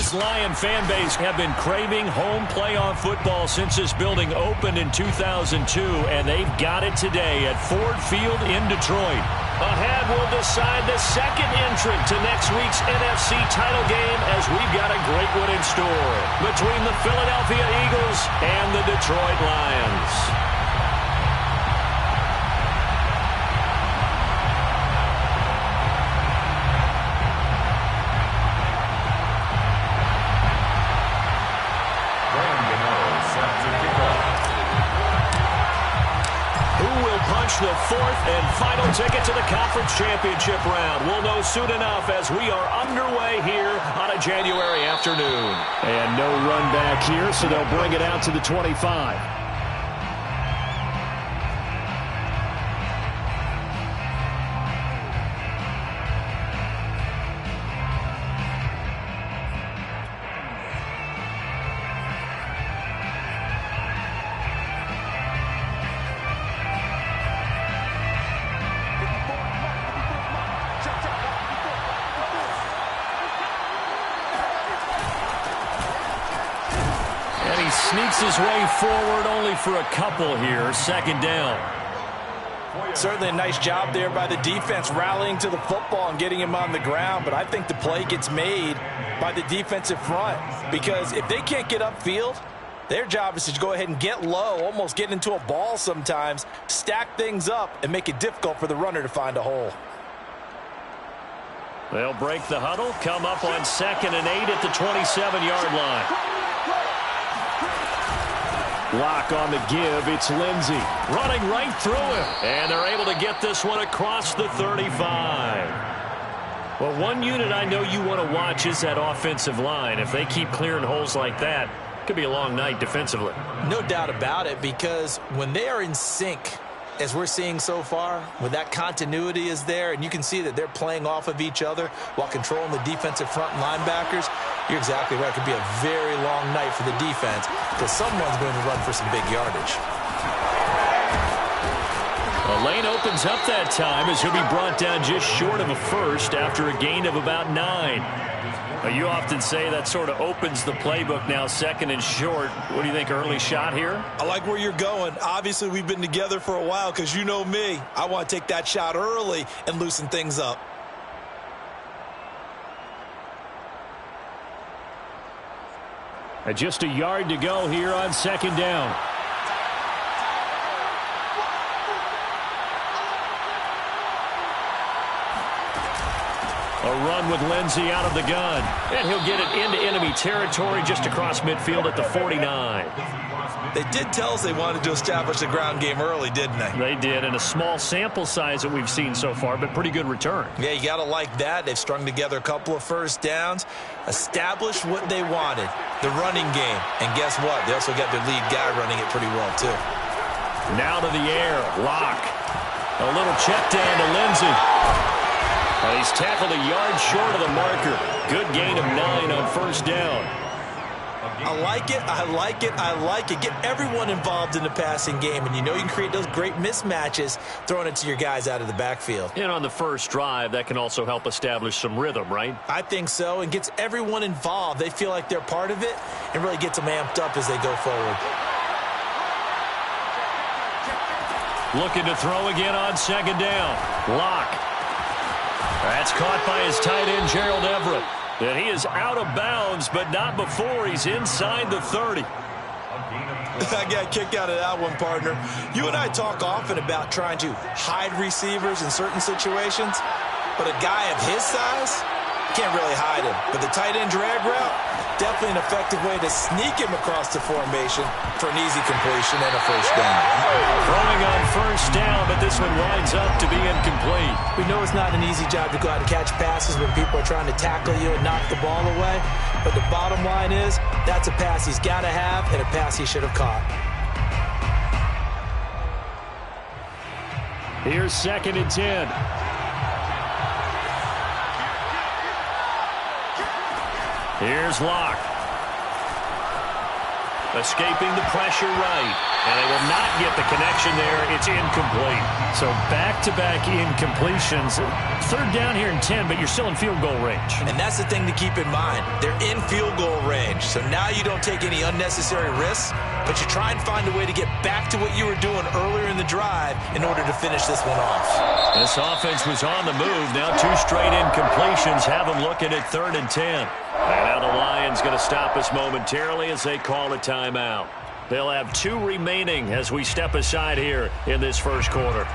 This Lion fan base have been craving home playoff football since this building opened in 2002, and they've got it today at Ford Field in Detroit. Ahead, we'll decide the second entrant to next week's NFC title game as we've got a great one in store between the Philadelphia Eagles and the Detroit Lions. The fourth and final ticket to the conference championship round. We'll know soon enough as we are underway here on a January afternoon. And no run back here, so they'll bring it out to the 25. Sneaks his way forward only for a couple here. Second down. Certainly a nice job there by the defense rallying to the football and getting him on the ground. But I think the play gets made by the defensive front because if they can't get upfield, their job is to go ahead and get low, almost get into a ball sometimes, stack things up, and make it difficult for the runner to find a hole. They'll break the huddle, come up on 2nd and 8 at the 27-yard line. Lock on the give. It's Lindsey. Running right through him. And they're able to get this one across the 35. Well, one unit I know you want to watch is that offensive line. If they keep clearing holes like that, it could be a long night defensively. No doubt about it, because when they are in sync, as we're seeing so far, when that continuity is there, and you can see that they're playing off of each other while controlling the defensive front linebackers, you're exactly right. It could be a very long night for the defense because someone's going to run for some big yardage. The lane opens up that time as he'll be brought down just short of a first after a gain of about 9. You often say that sort of opens the playbook now, 2nd and short. What do you think, early shot here? I like where you're going. Obviously, we've been together for a while because you know me. I want to take that shot early and loosen things up. Just a yard to go here on 2nd down. A run with Lindsey out of the gun. And he'll get it into enemy territory just across midfield at the 49. They did tell us they wanted to establish the ground game early, didn't they? They did, and a small sample size that we've seen so far, but pretty good return. Yeah, you got to like that. They've strung together a couple of first downs, established what they wanted, the running game. And guess what? They also got their lead guy running it pretty well, too. Now to the air, Lock. A little check down to Lindsey. He's tackled a yard short of the marker. Good gain of 9 on first down. I like it, I like it, I like it. Get everyone involved in the passing game, and you know you can create those great mismatches throwing it to your guys out of the backfield. And on the first drive, that can also help establish some rhythm, right? I think so, and gets everyone involved. They feel like they're part of it and really gets them amped up as they go forward. Looking to throw again on 2nd down. Lock. That's caught by his tight end, Gerald Everett. And he is out of bounds, but not before he's inside the 30. I got a kick out of that one, partner. You and I talk often about trying to hide receivers in certain situations, but a guy of his size can't really hide him. But the tight end drag route, definitely an effective way to sneak him across the formation for an easy completion and a first down. Throwing on first down, but this one winds up to be incomplete. We know it's not an easy job to go out and catch passes when people are trying to tackle you and knock the ball away. But the bottom line is, that's a pass he's got to have and a pass he should have caught. Here's 2nd and 10. Here's Lock. Escaping the pressure right. And they will not get the connection there. It's incomplete. So back-to-back incompletions. Third down here and 10, but you're still in field goal range. And that's the thing to keep in mind. They're in field goal range. So now you don't take any unnecessary risks, but you try and find a way to get back to what you were doing earlier in the drive in order to finish this one off. This offense was on the move. Now 2 straight incompletions have them looking at 3rd and 10. And now the Lions going to stop us momentarily as they call a timeout. They'll have 2 remaining as we step aside here in this first quarter.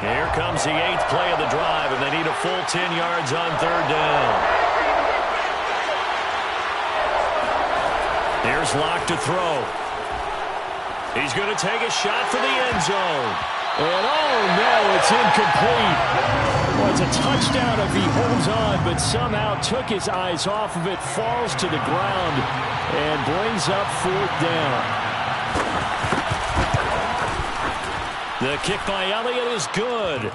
Here comes the 8th play of the drive, and they need a full 10 yards on 3rd down. Here's Locke to throw. He's going to take a shot for the end zone. And oh no, it's incomplete. Well, it's a touchdown if he holds on, but somehow took his eyes off of it, falls to the ground, and brings up 4th down. The kick by Elliott is good.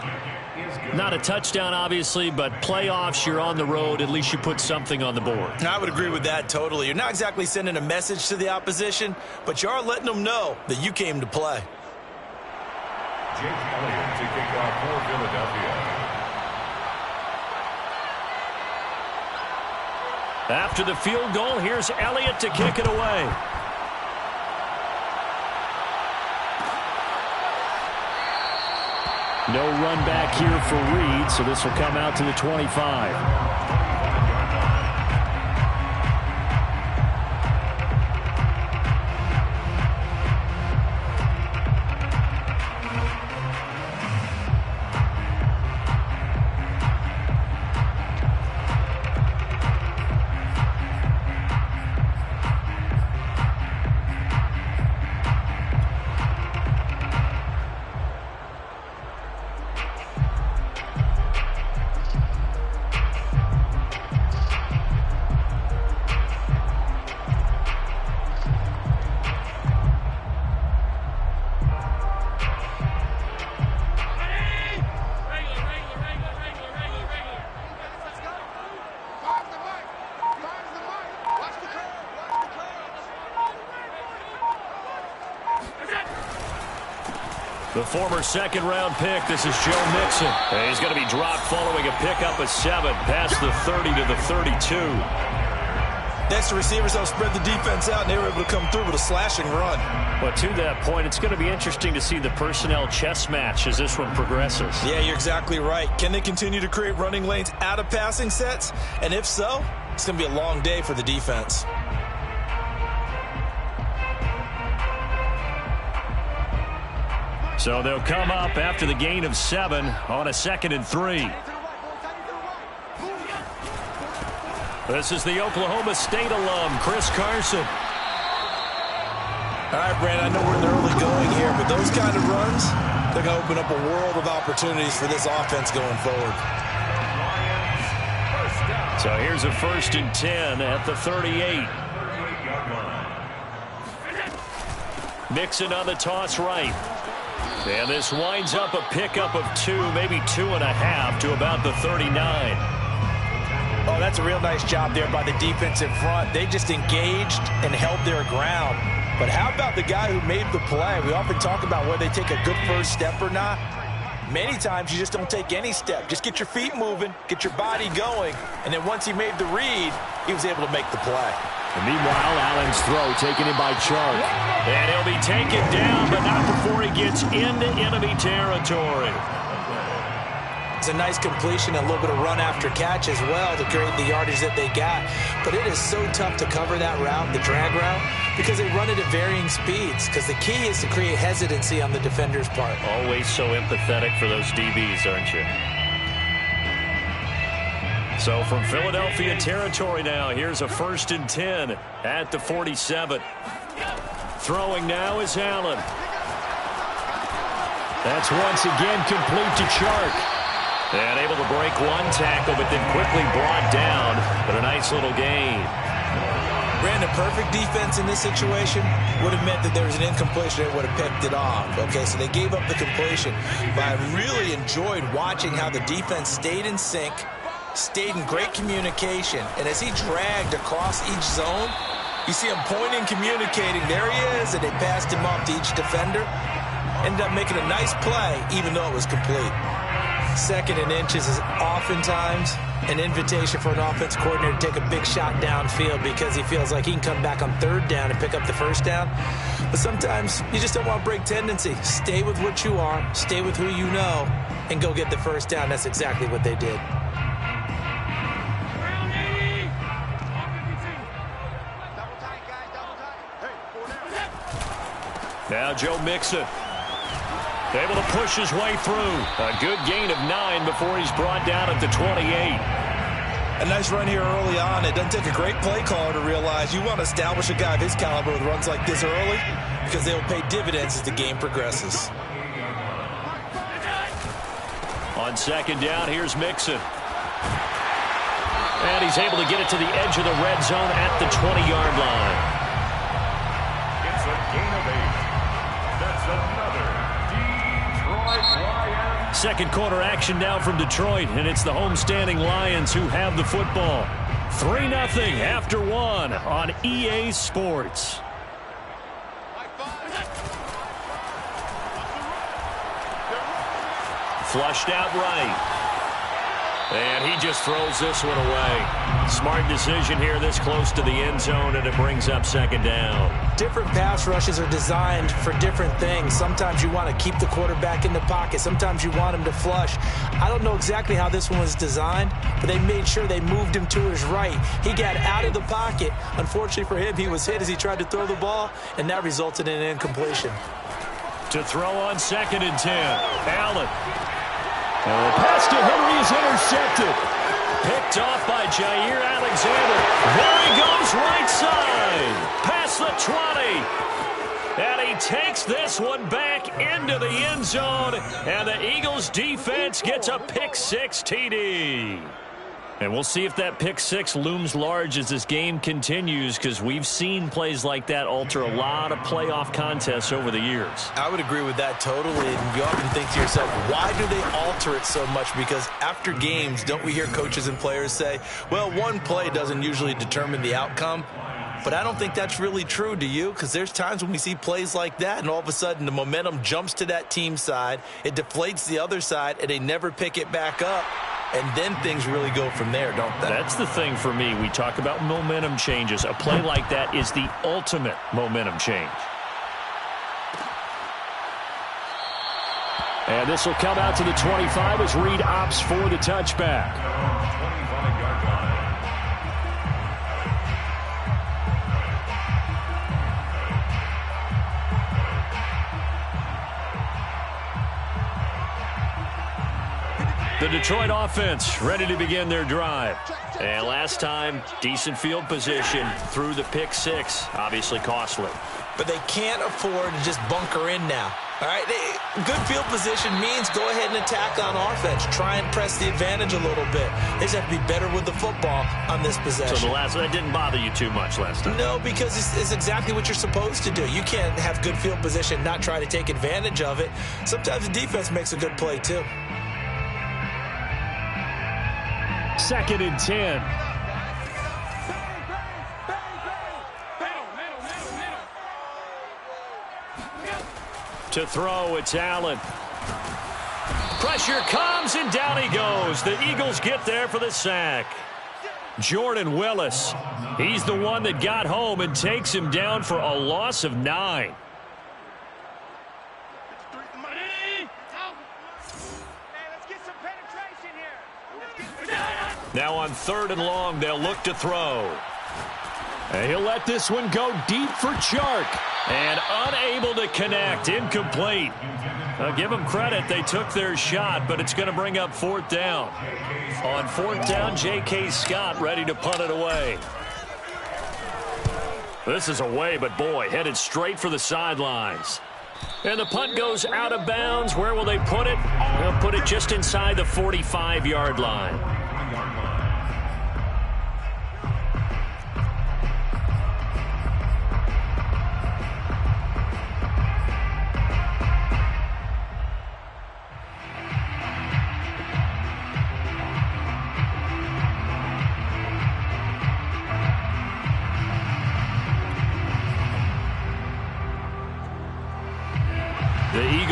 Not a touchdown, obviously, but playoffs, you're on the road. At least you put something on the board. I would agree with that totally. You're not exactly sending a message to the opposition, but you are letting them know that you came to play. Jake Elliott to kick off for Philadelphia. After the field goal, here's Elliott to kick it away. No run back here for Reed, so this will come out to the 25. The former second-round pick, this is Joe Mixon. And he's going to be dropped following a pickup of 7 past the 30 to the 32. Next, the receivers help spread the defense out, and they were able to come through with a slashing run. But to that point, it's going to be interesting to see the personnel chess match as this one progresses. Yeah, you're exactly right. Can they continue to create running lanes out of passing sets? And if so, it's going to be a long day for the defense. So they'll come up after the gain of 7 on a 2nd and 3. This is the Oklahoma State alum, Chris Carson. All right, Brandon, I know we're in the early going here, but those kind of runs, they're going to open up a world of opportunities for this offense going forward. So here's a 1st and 10 at the 38. Mixon on the toss right. And this winds up a pickup of 2, maybe 2.5 to about the 39. Oh, that's a real nice job there by the defensive front. They just engaged and held their ground. But how about the guy who made the play? We often talk about whether they take a good first step or not. Many times you just don't take any step. Just get your feet moving, get your body going, and then once he made the read, he was able to make the play. And meanwhile, Allen's throw taken in by Chark. And he'll be taken down, but not before he gets into enemy territory. It's a nice completion, a little bit of run after catch as well to create the yardage that they got. But it is so tough to cover that route, the drag route, because they run it at varying speeds. Because the key is to create hesitancy on the defender's part. Always so empathetic for those DBs, aren't you? So from Philadelphia territory now, here's a 1st and 10 at the 47. Throwing now is Allen. That's once again complete to Chark. And able to break one tackle, but then quickly brought down. But a nice little gain. Brandon, perfect defense in this situation would have meant that there was an incompletion that would have picked it off. Okay, so they gave up the completion. But I really enjoyed watching how the defense stayed in sync, stayed in great communication, and as he dragged across each zone, You see him pointing, communicating. There he is, and they passed him off to each defender. Ended up making a nice play, even though it was complete. 2nd and inches is oftentimes an invitation for an offense coordinator to take a big shot downfield because he feels like he can come back on 3rd down and pick up the 1st down. But sometimes you just don't want to break tendency. Stay with what you are, stay with who you know, and go get the 1st down. That's exactly what they did. Now Joe Mixon. Able to push his way through. A good gain of 9 before he's brought down at the 28. A nice run here early on. It doesn't take a great play caller to realize you want to establish a guy of his caliber with runs like this early because they will pay dividends as the game progresses. On 2nd down, here's Mixon. And he's able to get it to the edge of the red zone at the 20-yard line. It's a gain of 8. That's another Detroit Lions. Second quarter action now from Detroit, and it's the homestanding Lions who have the football. 3-0 after 1 on EA Sports. Flushed out right. And he just throws this one away. Smart decision here this close to the end zone, and it brings up 2nd down. Different pass rushes are designed for different things. Sometimes you want to keep the quarterback in the pocket. Sometimes you want him to flush. I don't know exactly how this one was designed, but they made sure they moved him to his right. He got out of the pocket. Unfortunately for him, he was hit as he tried to throw the ball, and that resulted in an incompletion. To throw on 2nd and 10. Allen. And the pass to Henry is intercepted. Picked off by Jair Alexander. There he goes right side. Past the 20. And he takes this one back into the end zone. And the Eagles defense gets a pick-6 TD. And we'll see if that pick-6 looms large as this game continues, because we've seen plays like that alter a lot of playoff contests over the years. I would agree with that totally. And you often think to yourself, why do they alter it so much? Because after games, don't we hear coaches and players say, well, one play doesn't usually determine the outcome? But I don't think that's really true, do you? Because there's times when we see plays like that, and all of a sudden the momentum jumps to that team side, it deflates the other side, and they never pick it back up. And then things really go from there, don't they? That's the thing for me. We talk about momentum changes. A play like that is the ultimate momentum change. And this will come out to the 25 as Reed opts for the touchback. 25-yard line. The Detroit offense ready to begin their drive. And last time, decent field position through the pick-6. Obviously costly. But they can't afford to just bunker in now. All right, good field position means go ahead and attack on offense. Try and press the advantage a little bit. They just have to be better with the football on this possession. So that didn't bother you too much last time? No, because it's exactly what you're supposed to do. You can't have good field position, not try to take advantage of it. Sometimes the defense makes a good play too. 2nd and 10. To throw, it's Allen. Pressure comes, and down he goes. The Eagles get there for the sack. Jordan Willis, he's the one that got home and takes him down for a loss of 9. Now on 3rd and long, they'll look to throw. And he'll let this one go deep for Chark. And unable to connect, incomplete. Give them credit, they took their shot, but it's going to bring up 4th down. On 4th down, J.K. Scott ready to punt it away. This is away, but boy, headed straight for the sidelines. And the punt goes out of bounds. Where will they put it? They'll put it just inside the 45-yard line.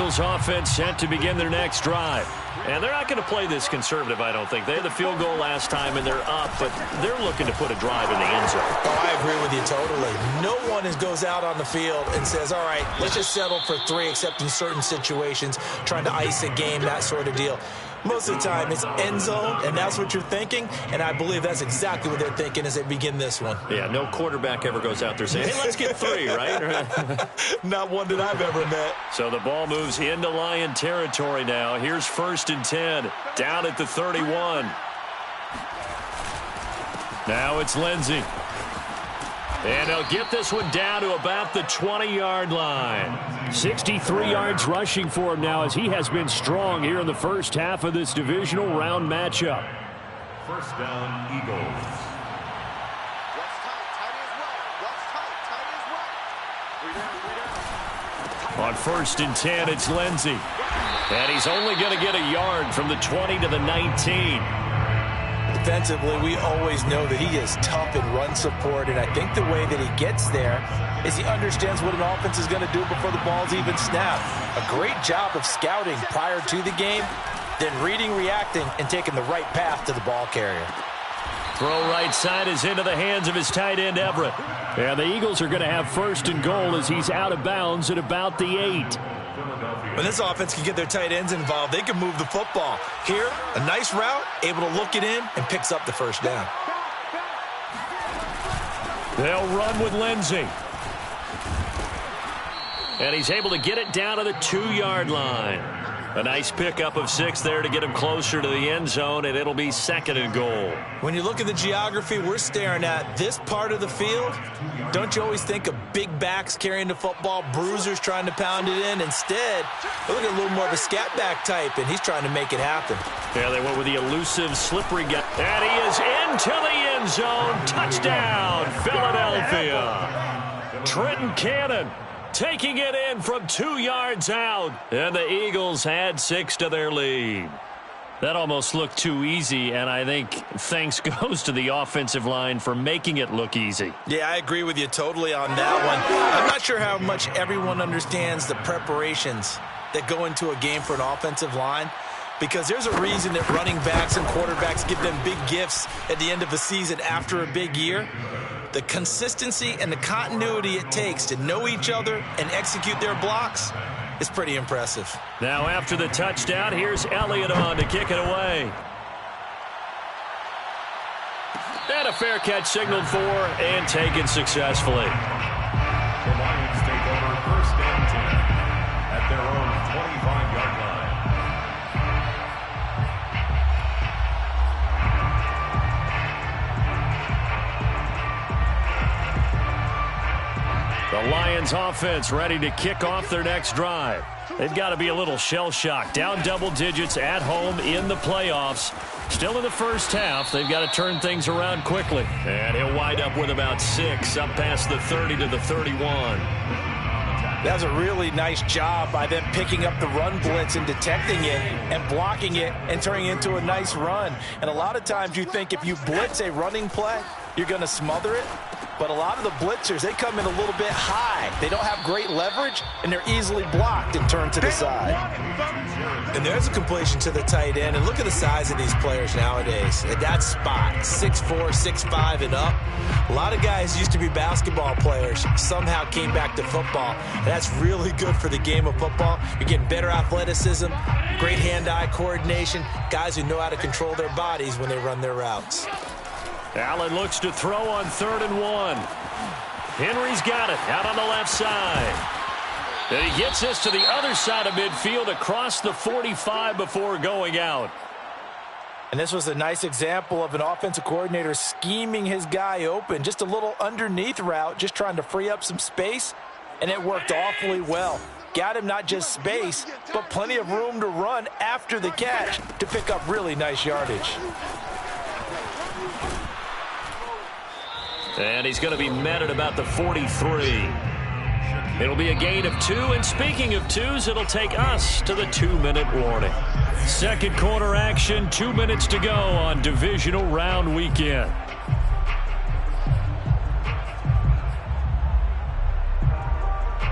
Eagles offense set to begin their next drive. And they're not going to play this conservative, I don't think. They had the field goal last time, and they're up, but they're looking to put a drive in the end zone. Oh, I agree with you totally. No one goes out on the field and says, all right, let's just settle for 3, except in certain situations, trying to ice a game, that sort of deal. Most of the time, it's end zone, and that's what you're thinking, and I believe that's exactly what they're thinking as they begin this one. Yeah, no quarterback ever goes out there saying, hey, let's get 3, right? Not one that I've ever met. So the ball moves into Lion territory now. Here's 1st and 10, down at the 31. Now it's Lindsey. And they'll get this one down to about the 20-yard line. 63 yards rushing for him now as he has been strong here in the first half of this divisional round matchup. First down, Eagles. On 1st and 10, it's Lindsey. And he's only going to get a yard from the 20 to the 19. Defensively, we always know that he is tough in run support, and I think the way that he gets there is he understands what an offense is going to do before the ball's even snapped. A great job of scouting prior to the game, then reading, reacting, and taking the right path to the ball carrier. Throw right side is into the hands of his tight end, Everett. And the Eagles are going to have 1st and goal as he's out of bounds at about the 8. When this offense can get their tight ends involved, they can move the football. Here, a nice route, able to look it in, and picks up the first down. They'll run with Lindsey. And he's able to get it down to the 2-yard line. A nice pickup of 6 there to get him closer to the end zone, and it'll be 2nd and goal. When you look at the geography we're staring at, this part of the field, don't you always think of big backs carrying the football, bruisers trying to pound it in? Instead, look at a little more of a scat back type, and he's trying to make it happen. Yeah, they went with the elusive, slippery guy. And he is into the end zone. Touchdown, Philadelphia. Trenton Cannon taking it in from 2 yards out. And the Eagles add 6 to their lead. That almost looked too easy, and I think thanks goes to the offensive line for making it look easy. Yeah, I agree with you totally on that one. I'm not sure how much everyone understands the preparations that go into a game for an offensive line, because there's a reason that running backs and quarterbacks give them big gifts at the end of a season after a big year. The consistency and the continuity it takes to know each other and execute their blocks is pretty impressive. Now after the touchdown, here's Elliott on to kick it away. And a fair catch signaled for and taken successfully. The Lions take over 1st and 10 at their own 25-yard line. The Lions offense ready to kick off their next drive. They've got to be a little shell-shocked. Down double digits at home in the playoffs. Still in the first half. They've got to turn things around quickly. And he'll wind up with about 6 up past the 30 to the 31. That's a really nice job by them picking up the run blitz and detecting it and blocking it and turning it into a nice run. And a lot of times you think if you blitz a running play, you're going to smother it. But a lot of the blitzers, they come in a little bit high. They don't have great leverage, and they're easily blocked and turned to the side. And there's a completion to the tight end. And look at the size of these players nowadays. At that spot, 6'4", 6'5", and up. A lot of guys used to be basketball players, somehow came back to football. And that's really good for the game of football. You're getting better athleticism, great hand-eye coordination, guys who know how to control their bodies when they run their routes. Allen looks to throw on 3rd and 1. Henry's got it out on the left side. And he gets this to the other side of midfield across the 45 before going out. And this was a nice example of an offensive coordinator scheming his guy open. Just a little underneath route, just trying to free up some space. And it worked awfully well. Got him not just space, but plenty of room to run after the catch to pick up really nice yardage. And he's going to be met at about the 43. It'll be a gain of 2, and speaking of 2s, it'll take us to the 2-minute warning. Second quarter action, 2 minutes to go on divisional round weekend.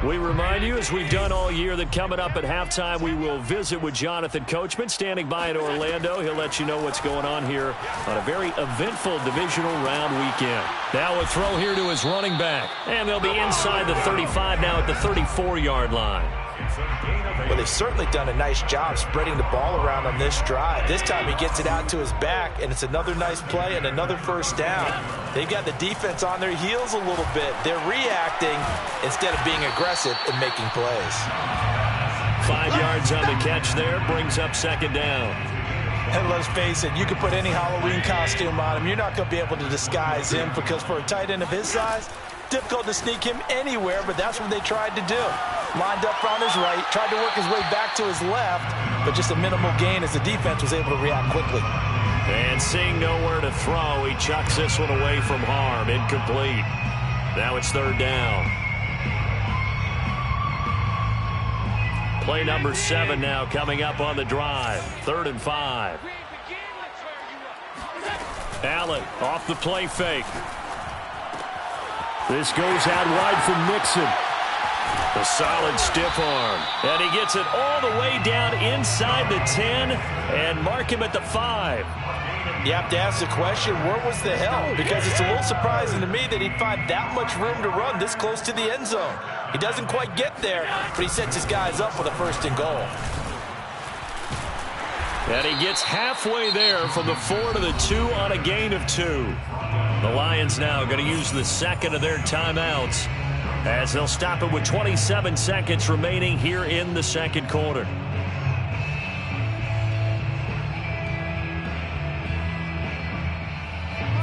We remind you, as we've done all year, that coming up at halftime, we will visit with Jonathan Coachman, standing by in Orlando. He'll let you know what's going on here on a very eventful divisional round weekend. Now a throw here to his running back. And they'll be inside the 35 now at the 34-yard line. Well, they've certainly done a nice job spreading the ball around on this drive. This time he gets it out to his back, and it's another nice play and another first down. They've got the defense on their heels a little bit. They're reacting instead of being aggressive and making plays. 5 yards on the catch there, brings up second down. And let's face it, you can put any Halloween costume on him. You're not going to be able to disguise him because for a tight end of his size, difficult to sneak him anywhere, but that's what they tried to do. Lined up on his right, tried to work his way back to his left, but just a minimal gain as the defense was able to react quickly. And seeing nowhere to throw, he chucks this one away from harm. Incomplete. Now it's third down. Play number 7 now coming up on the drive. 3rd and 5. Allen off the play fake. This goes out wide from Mixon. A solid stiff arm. And he gets it all the way down inside the 10 and mark him at the 5. You have to ask the question, where was the help? Because it's a little surprising to me that he'd find that much room to run this close to the end zone. He doesn't quite get there, but he sets his guys up with a 1st and goal. And he gets halfway there from the 4 to the 2 on a gain of 2. The Lions now going to use the second of their timeouts as they'll stop it with 27 seconds remaining here in the second quarter.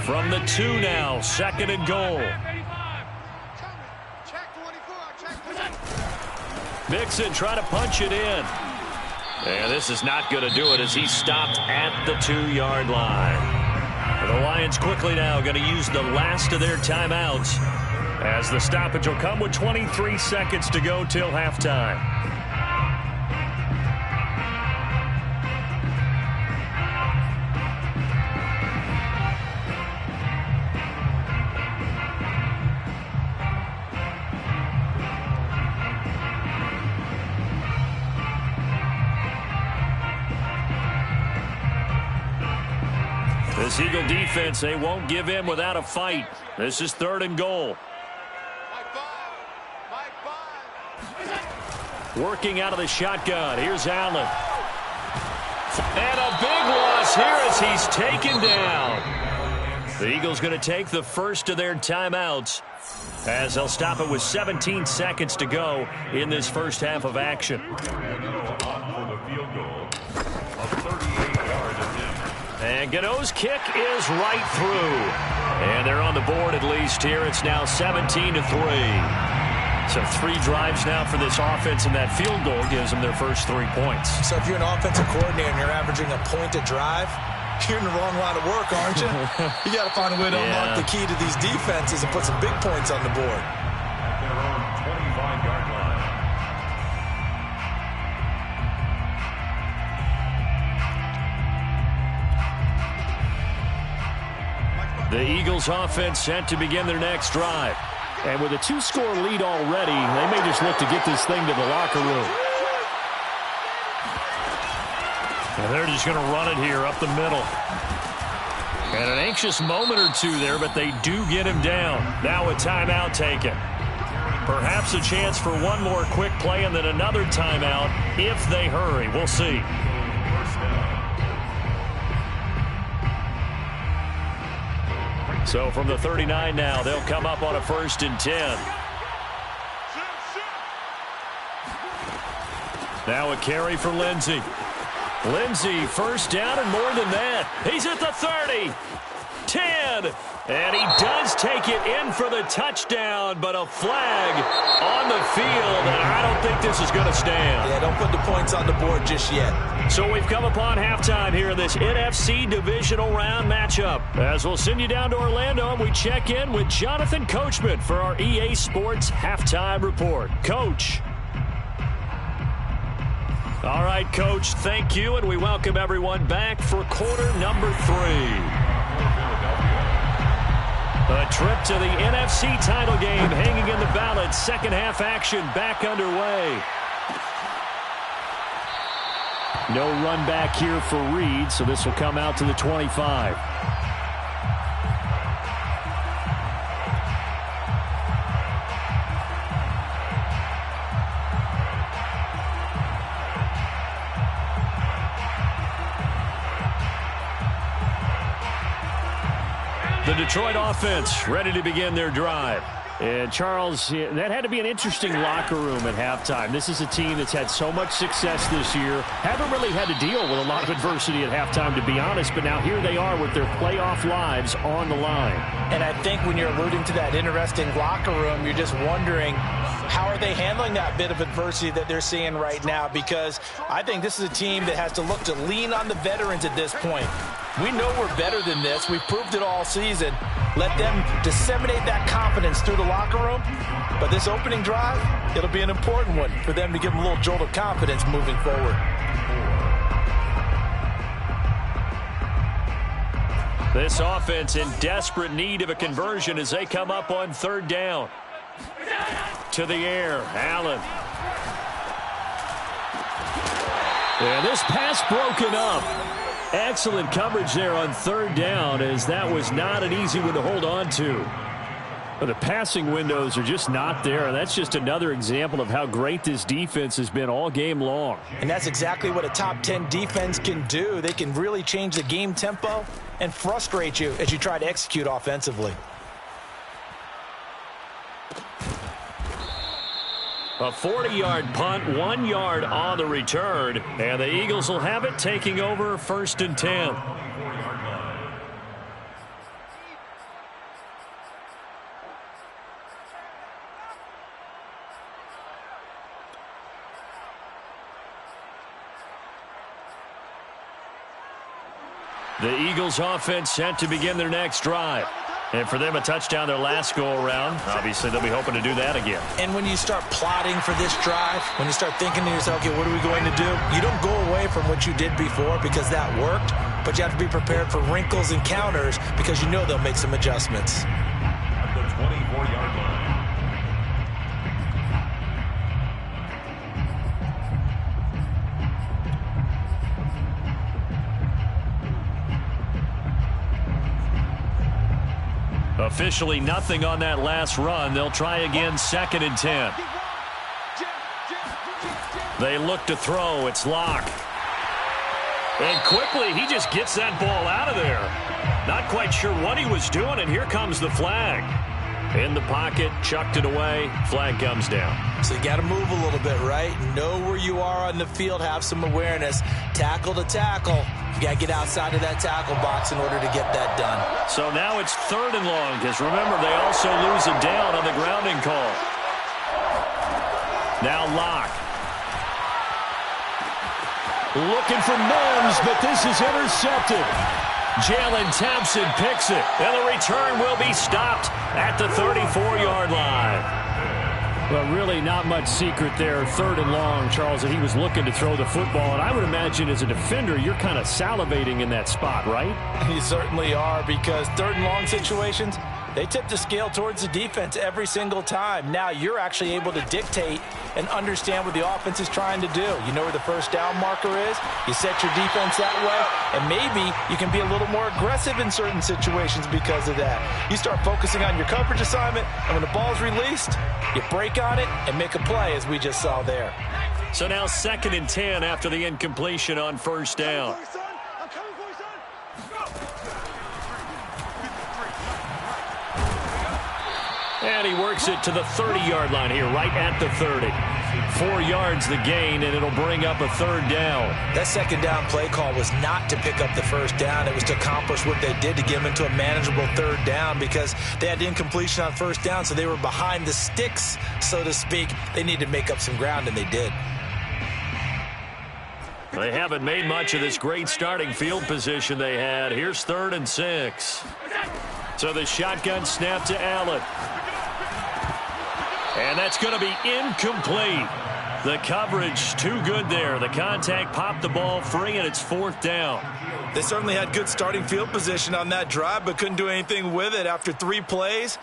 From the 2 now, 2nd and goal. Mixon trying to punch it in. And this is not going to do it as he's stopped at the 2-yard line. The Lions quickly now going to use the last of their timeouts as the stoppage will come with 23 seconds to go till halftime. This Eagle defense, they won't give in without a fight. This is 3rd and goal. Working out of the shotgun. Here's Allen. And a big loss here as he's taken down. The Eagles going to take the first of their timeouts as they'll stop it with 17 seconds to go in this first half of action. And Gano's kick is right through. And they're on the board at least here. It's now 17-3. So 3 drives now for this offense, and that field goal gives them their first 3 points. So if you're an offensive coordinator and you're averaging a point a drive, you're in the wrong line of work, aren't you? You got to find a way to unlock the key to these defenses and put some big points on the board. At their own 25-yard line. The Eagles offense set to begin their next drive. And with a 2-score lead already, they may just look to get this thing to the locker room. And they're just going to run it here up the middle. And an anxious moment or two there, but they do get him down. Now a timeout taken. Perhaps a chance for one more quick play and then another timeout if they hurry. We'll see. So from the 39 now, they'll come up on a 1st and 10. Now a carry for Lindsey. Lindsey, first down and more than that. He's at the 30, 10, and he does take it in for the touchdown, but a flag on the field, and I don't think this is going to stand. Yeah, don't put the points on the board just yet. So we've come upon halftime here in this NFC divisional round matchup. As we'll send you down to Orlando, and we check in with Jonathan Coachman for our EA Sports Halftime Report. Coach. All right, Coach, thank you, and we welcome everyone back for quarter number 3. A trip to the NFC title game hanging in the balance. Second half action back underway. No run back here for Reed, so this will come out to the 25. The Detroit offense ready to begin their drive. And Charles, that had to be an interesting locker room at halftime. This is a team that's had so much success this year. Haven't really had to deal with a lot of adversity at halftime, to be honest. But now here they are with their playoff lives on the line. And I think when you're alluding to that interesting locker room, you're just wondering, how are they handling that bit of adversity that they're seeing right now? Because I think this is a team that has to look to lean on the veterans at this point. We know we're better than this. We've proved it all season. Let them disseminate that confidence through the locker room. But this opening drive, it'll be an important one for them to give them a little jolt of confidence moving forward. This offense in desperate need of a conversion as they come up on third down. To the air, Allen. Yeah, this pass broken up. Excellent coverage there on third down, as that was not an easy one to hold on to. But the passing windows are just not there, and that's just another example of how great this defense has been all game long. And that's exactly what a top 10 defense can do. They can really change the game tempo and frustrate you as you try to execute offensively. A 40-yard punt, 1 yard on the return, and the Eagles will have it, taking over first and 10. The Eagles offense set to begin their next drive. And for them, a touchdown their last go-around. Obviously, they'll be hoping to do that again. And when you start plotting for this drive, when you start thinking to yourself, okay, what are we going to do? You don't go away from what you did before because that worked, but you have to be prepared for wrinkles and counters because you know they'll make some adjustments. At the 24-yard line. Officially nothing on that last run. They'll try again, second and 10. They look to throw. It's Locke. And quickly, he just gets that ball out of there. Not quite sure what he was doing, and here comes the flag. In the pocket, chucked it away. Flag comes down. So you got to move a little bit, right? Know where you are on the field. Have some awareness. Tackle to tackle. You got to get outside of that tackle box in order to get that done. So now it's third and long, because remember, they also lose a down on the grounding call. Now Locke. Looking for Mims, but this is intercepted. Jalen Thompson picks it, and the return will be stopped at the 34-yard line. Well, really not much secret there. Third and long, Charles, that he was looking to throw the football. And I would imagine as a defender, you're kind of salivating in that spot, right? You certainly are, because third and long situations, they tip the scale towards the defense every single time. Now you're actually able to dictate and understand what the offense is trying to do. You know where the first down marker is. You set your defense that way, and maybe you can be a little more aggressive in certain situations because of that. You start focusing on your coverage assignment, and when the ball's released, you break on it and make a play, as we just saw there. So now second and 10 after the incompletion on first down. And he works it to the 30-yard line here, right at the 30. 4 yards the gain, and it'll bring up a third down. That second down play call was not to pick up the first down. It was to accomplish what they did, to get them into a manageable third down, because they had incompletion on first down, so they were behind the sticks, so to speak. They needed to make up some ground, and they did. They haven't made much of this great starting field position they had. Here's 3rd and 6. So the shotgun snap to Allen. And that's going to be incomplete. The coverage too good there. The contact popped the ball free, and it's 4th down. They certainly had good starting field position on that drive, but couldn't do anything with it after 3 plays.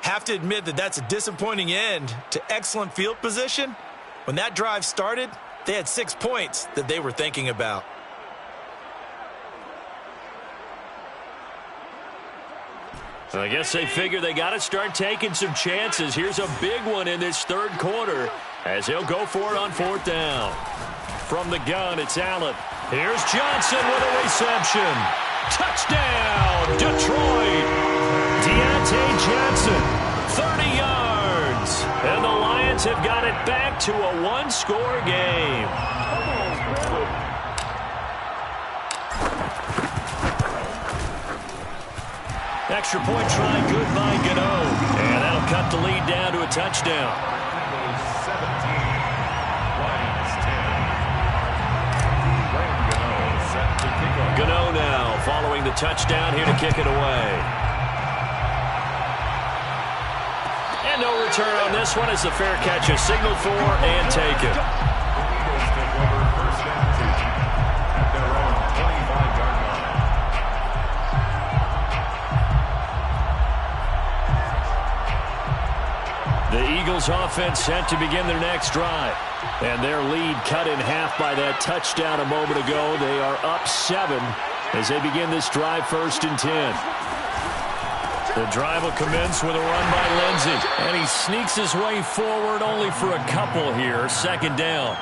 Have to admit that that's a disappointing end to excellent field position. When that drive started, they had 6 points that they were thinking about. I guess they figure they got to start taking some chances. Here's a big one in this third quarter as he'll go for it on 4th down. From the gun, it's Allen. Here's Johnson with a reception. Touchdown, Detroit. Deontay Johnson, 30 yards. And the Lions have got it back to a 1-score game. Extra point try, good by Gano. And that'll cut the lead down to a touchdown. 17, Lions 10. Set to kick off. Gano now following the touchdown here to kick it away. And no return on this one as the fair catch is signaled for and taken. Eagles take over first and 2 at their own 25-yard line. The Eagles offense set to begin their next drive. And their lead cut in half by that touchdown a moment ago. They are up 7 as they begin this drive 1st and 10. The drive will commence with a run by Lindsey. And he sneaks his way forward only for a couple here. 2nd down.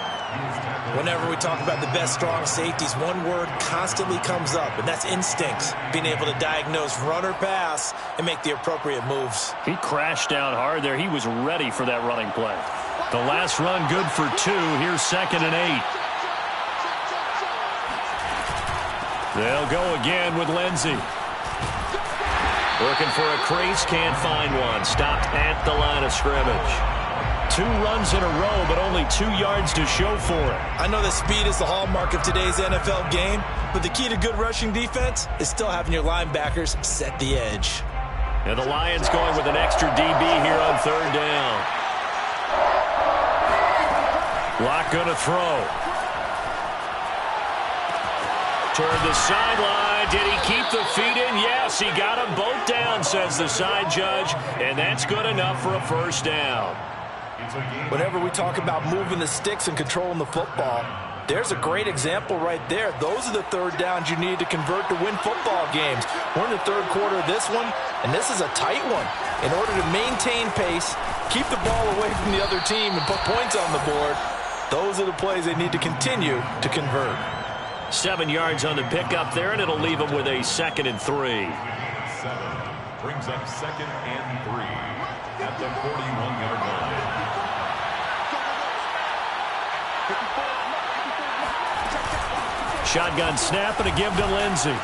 Whenever we talk about the best strong safeties, one word constantly comes up, and that's instinct. Being able to diagnose run or pass and make the appropriate moves. He crashed down hard there. He was ready for that running play. The last run good for 2. Here's 2nd and 8. They'll go again with Lindsey. Looking for a crease, can't find one. Stopped at the line of scrimmage. 2 runs in a row, but only 2 yards to show for it. I know that speed is the hallmark of today's NFL game, but the key to good rushing defense is still having your linebackers set the edge. And the Lions going with an extra DB here on 3rd down. Locke going to throw. Toward the sideline. Did he keep the feet in? Yes, he got them both down, says the side judge, and that's good enough for a 1st down. Whenever we talk about moving the sticks and controlling the football, there's a great example right there. Those are the 3rd downs you need to convert to win football games. We're in the 3rd quarter of this one, and this is a tight one. In order to maintain pace, keep the ball away from the other team, and put points on the board, those are the plays they need to continue to convert. 7 yards on the pickup there, and it'll leave them with a 2nd and 3. 7 brings up 2nd and 3 at the 41-yard line. Shotgun snap and a give to Lindsey.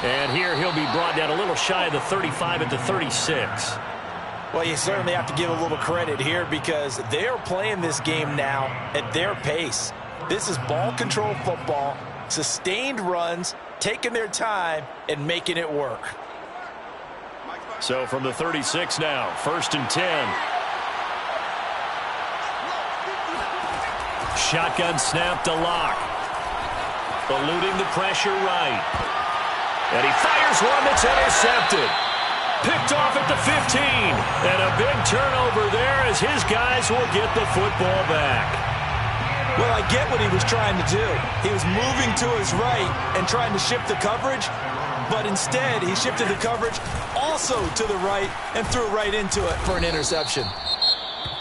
And here he'll be brought down a little shy of the 35 at the 36. Well, you certainly have to give a little credit here because they're playing this game now at their pace. This is ball control football, sustained runs, taking their time and making it work. So from the 36 now, 1st and 10. Shotgun snap to Locke. Eluding the pressure right. And he fires one that's intercepted. Picked off at the 15. And a big turnover there as his guys will get the football back. Well, I get what he was trying to do. He was moving to his right and trying to shift the coverage, but instead he shifted the coverage also to the right and threw right into it for an interception.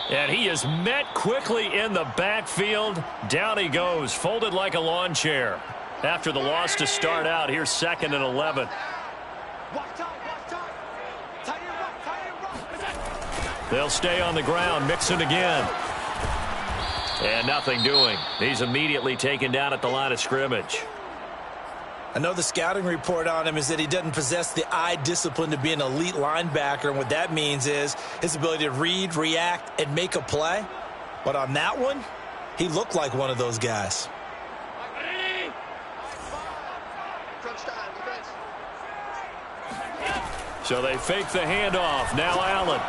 And he is met quickly in the backfield. Down he goes, folded like a lawn chair. After the loss to start out, here's 2nd and 11. They'll stay on the ground, Mixon again. And nothing doing. He's immediately taken down at the line of scrimmage. I know the scouting report on him is that he doesn't possess the eye discipline to be an elite linebacker, and what that means is his ability to read, react, and make a play. But on that one, he looked like one of those guys. So they fake the handoff. Now Allen.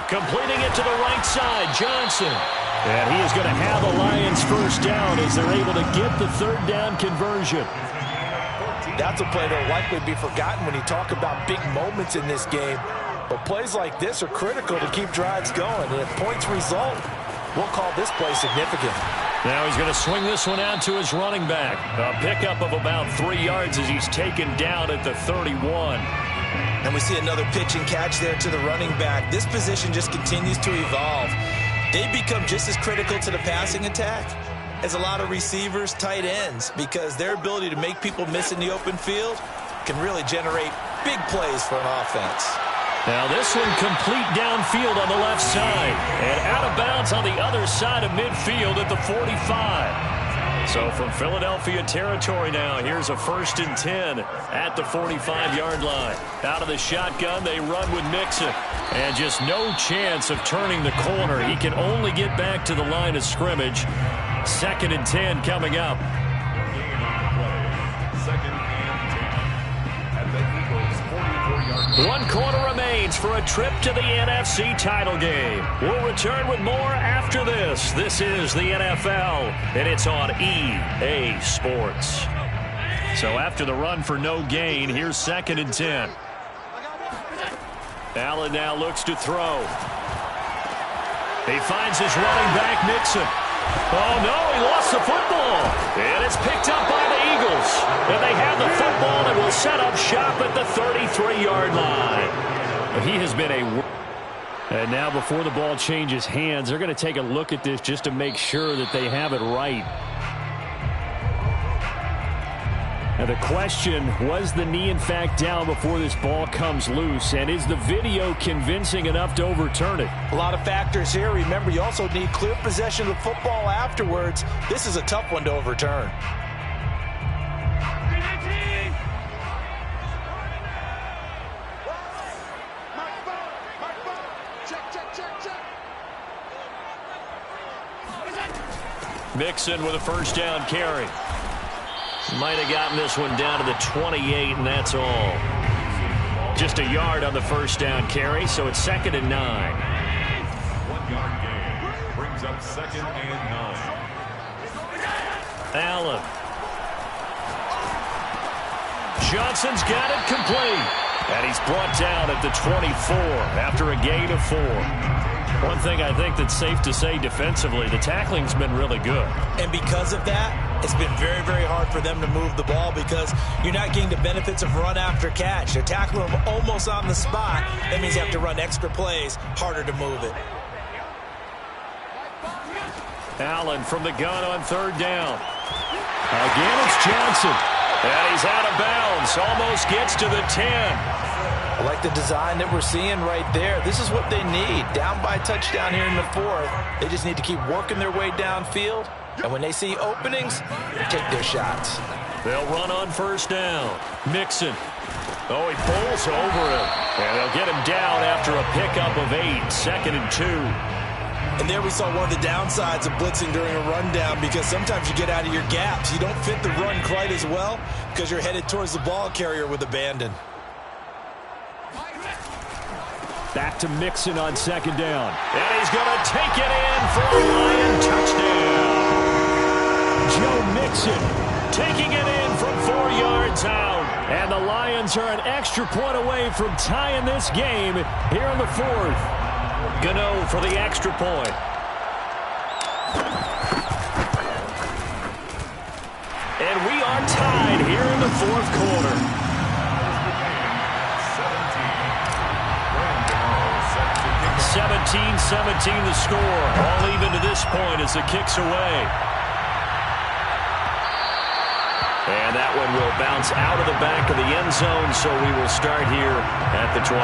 Completing it to the right side, Johnson. And he is going to have a Lions 1st down as they're able to get the 3rd down conversion. That's a play that will likely be forgotten when you talk about big moments in this game. But plays like this are critical to keep drives going. And if points result, we'll call this play significant. Now he's going to swing this one out to his running back. A pickup of about 3 yards as he's taken down at the 31. And we see another pitch and catch there to the running back. This position just continues to evolve. They become just as critical to the passing attack as a lot of receivers, tight ends, because their ability to make people miss in the open field can really generate big plays for an offense. Now this one complete downfield on the left side and out of bounds on the other side of midfield at the 45. So from Philadelphia territory now, here's a 1st and 10 at the 45-yard line. Out of the shotgun, they run with Mixon. And just no chance of turning the corner. He can only get back to the line of scrimmage. 2nd and 10 coming up. One quarter remains for a trip to the NFC title game. We'll return with more after this. This is the NFL, and it's on EA Sports. So after the run for no gain, here's 2nd and 10. Allen now looks to throw. He finds his running back, Mixon. Oh, no, he lost the football. And it's picked up by the Eagles. And they have the football and will set up shop at the 33-yard line. He has been a... And now before the ball changes hands, they're going to take a look at this just to make sure that they have it right. Now the question, was the knee in fact down before this ball comes loose? And is the video convincing enough to overturn it? A lot of factors here. Remember, you also need clear possession of the football afterwards. This is a tough one to overturn. Mixon with a 1st down carry. Might have gotten this one down to the 28, and that's all. Just a yard on the 1st down carry, so it's 2nd and 9. 1-yard gain brings up 2nd and 9. Allen. Johnson's got it complete. And he's brought down at the 24 after a gain of 4. One thing I think that's safe to say defensively, the tackling's been really good. And because of that, it's been very, very hard for them to move the ball because you're not getting the benefits of run after catch. They're tackling them almost on the spot. That means you have to run extra plays, harder to move it. Allen from the gun on 3rd down. Again, it's Johnson. And he's out of bounds. Almost gets to the 10. I like the design that we're seeing right there. This is what they need. Down by a touchdown here in the 4th. They just need to keep working their way downfield. And when they see openings, they take their shots. They'll run on 1st down. Mixon. Oh, he pulls over him. And they'll get him down after a pickup of 8. 2nd and 2. And there we saw one of the downsides of blitzing during a rundown because sometimes you get out of your gaps. You don't fit the run quite as well because you're headed towards the ball carrier with abandon. Back to Mixon on 2nd down. And he's going to take it in for a Lion touchdown. Joe Mixon taking it in from 4 yards out. And the Lions are an extra point away from tying this game here in the 4th. Gano for the extra point. And we are tied here in the 4th quarter. 17-17 the score. All even to this point as the kick's away. And that one will bounce out of the back of the end zone, so we will start here at the 25.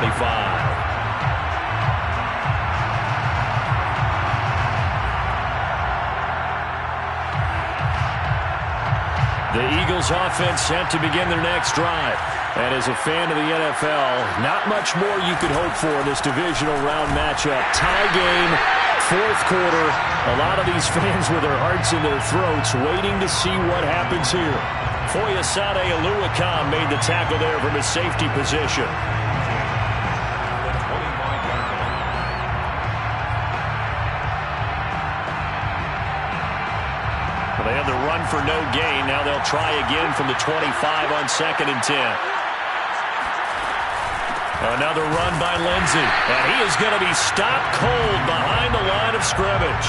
The Eagles offense set to begin their next drive. And as a fan of the NFL, not much more you could hope for in this divisional round matchup. Tie game, 4th quarter. A lot of these fans with their hearts in their throats waiting to see what happens here. Foyesade Oluwakan made the tackle there from his safety position. had the run for no gain. Now they'll try again from the 25 on 2nd and 10. Another run by Lindsey. And he is going to be stopped cold behind the line of scrimmage.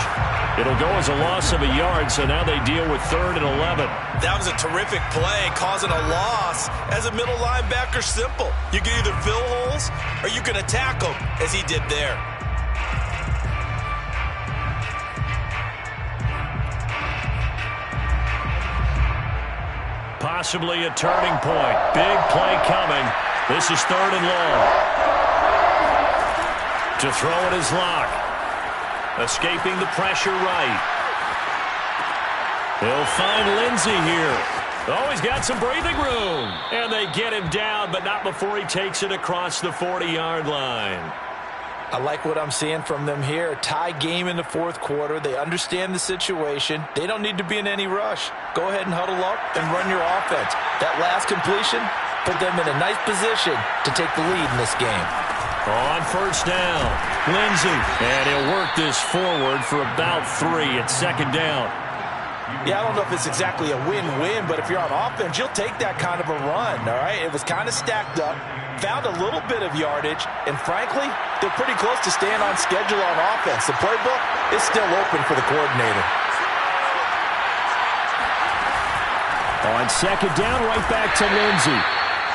It'll go as a loss of a yard, so now they deal with 3rd and 11. That was a terrific play, causing a loss. As a middle linebacker, simple. You can either fill holes or you can attack them, as he did there. Possibly a turning point. Big play coming. This is 3rd and long. To throw it is Locke. Escaping the pressure right. They'll find Lindsey here. Oh, he's got some breathing room. And they get him down, but not before he takes it across the 40-yard line. I like what I'm seeing from them here. Tie game in the 4th quarter. They understand the situation. They don't need to be in any rush. Go ahead and huddle up and run your offense. That last completion put them in a nice position to take the lead in this game. On 1st down, Lindsey. And he'll work this forward for about 3 at 2nd down. Yeah, I don't know if it's exactly a win-win, but if you're on offense, you'll take that kind of a run, all right? It was kind of stacked up, found a little bit of yardage, and frankly, they're pretty close to staying on schedule on offense. The playbook is still open for the coordinator. On 2nd down, right back to Lindsey.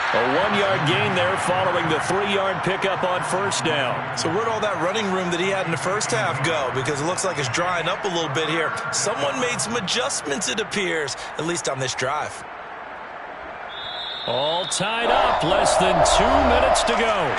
A 1-yard gain there following the 3-yard pickup on 1st down. So where'd all that running room that he had in the first half go? Because it looks like it's drying up a little bit here. Someone made some adjustments, it appears, at least on this drive. All tied up. Less than 2 minutes to go.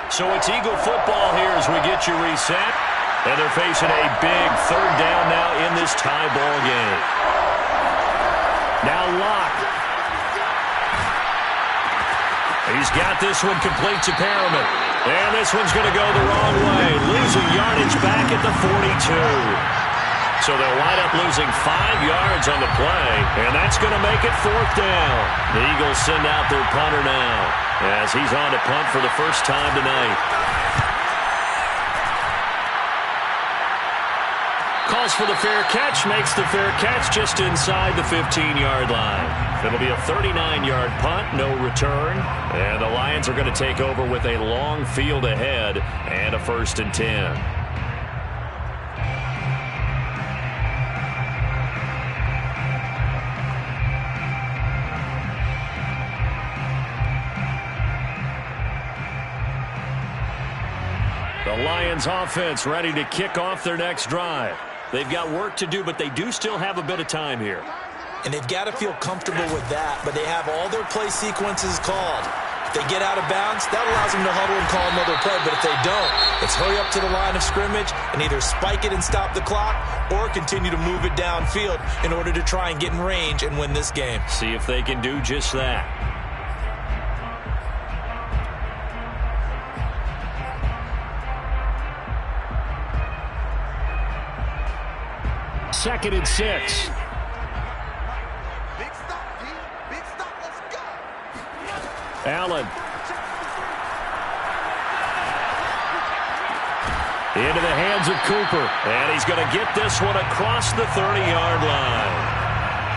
So it's Eagle football here as we get you reset. And they're facing a big 3rd down now in this tie ball game. Now Locke. He's got this one complete to Perriman. And this one's going to go the wrong way. Losing yardage back at the 42. So they'll wind up losing 5 yards on the play. And that's going to make it 4th down. The Eagles send out their punter now, as he's on to punt for the first time tonight. Calls for the fair catch, makes the fair catch just inside the 15-yard line. It'll be a 39-yard punt, no return. And the Lions are going to take over with a long field ahead and a 1st and 10. The Lions offense ready to kick off their next drive. They've got work to do, but they do still have a bit of time here. And they've got to feel comfortable with that, but they have all their play sequences called. If they get out of bounds, that allows them to huddle and call another play, but if they don't, it's hurry up to the line of scrimmage and either spike it and stop the clock or continue to move it downfield in order to try and get in range and win this game. See if they can do just that. Second and 6. Big stop, D. Big stop. Let's go. Allen. Into the hands of Cooper. And he's going to get this one across the 30-yard line.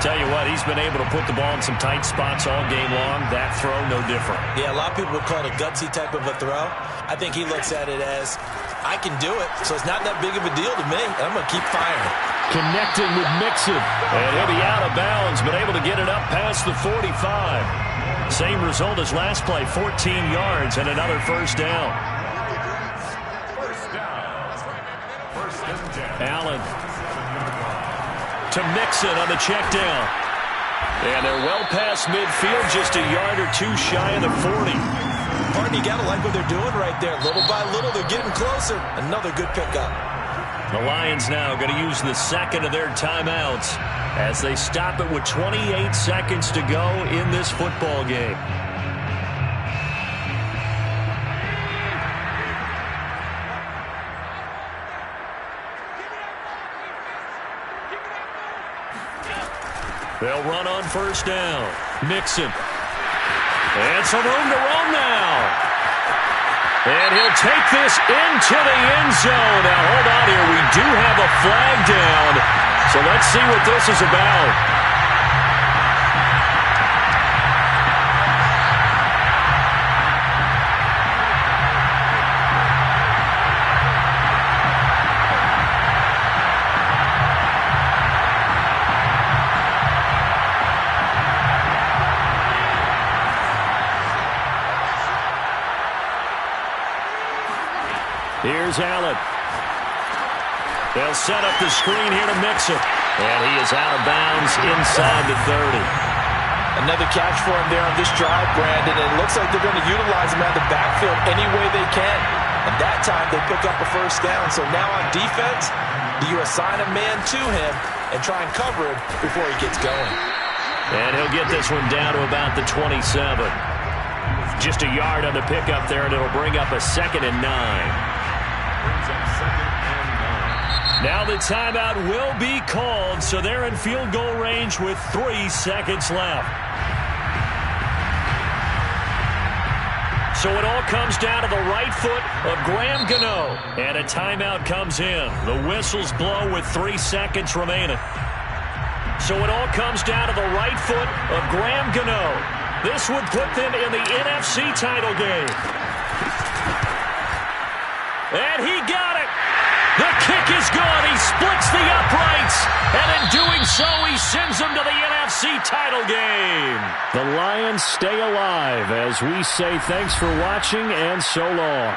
Tell you what, he's been able to put the ball in some tight spots all game long. That throw, no different. Yeah, a lot of people would call it a gutsy type of a throw. I think he looks at it as, I can do it, so it's not that big of a deal to me, and I'm going to keep firing. Connecting with Mixon. And he'll be out of bounds, but able to get it up past the 45. Same result as last play, 14 yards and another 1st down. 1st down. 1st and 10. Allen to Mixon on the check down. And they're well past midfield, just a yard or 2 shy of the 40. Pardon, you got to like what they're doing right there. Little by little, they're getting closer. Another good pickup. The Lions now going to use the second of their timeouts as they stop it with 28 seconds to go in this football game. They'll run on first down. Mixon. And some room to run now. And he'll take this into the end zone. Now, hold on here. We do have a flag down. So let's see what this is about. Here's Allen. They'll set up the screen here to Mixon. And he is out of bounds inside the 30. Another catch for him there on this drive, Brandon. And it looks like they're going to utilize him out of the backfield any way they can. And that time they pick up a first down. So now on defense, do you assign a man to him and try and cover him before he gets going? And he'll get this one down to about the 27. Just a yard on the pickup there, and it'll bring up a 2nd and 9. Now the timeout will be called, so they're in field goal range with 3 seconds left. So it all comes down to the right foot of Graham Gano, and a timeout comes in. The whistles blow with 3 seconds remaining. So it all comes down to the right foot of Graham Gano. This would put them in the NFC title game. And he got it. The kick is good. He splits the uprights. And in doing so, he sends them to the NFC title game. The Lions stay alive as we say thanks for watching and so long.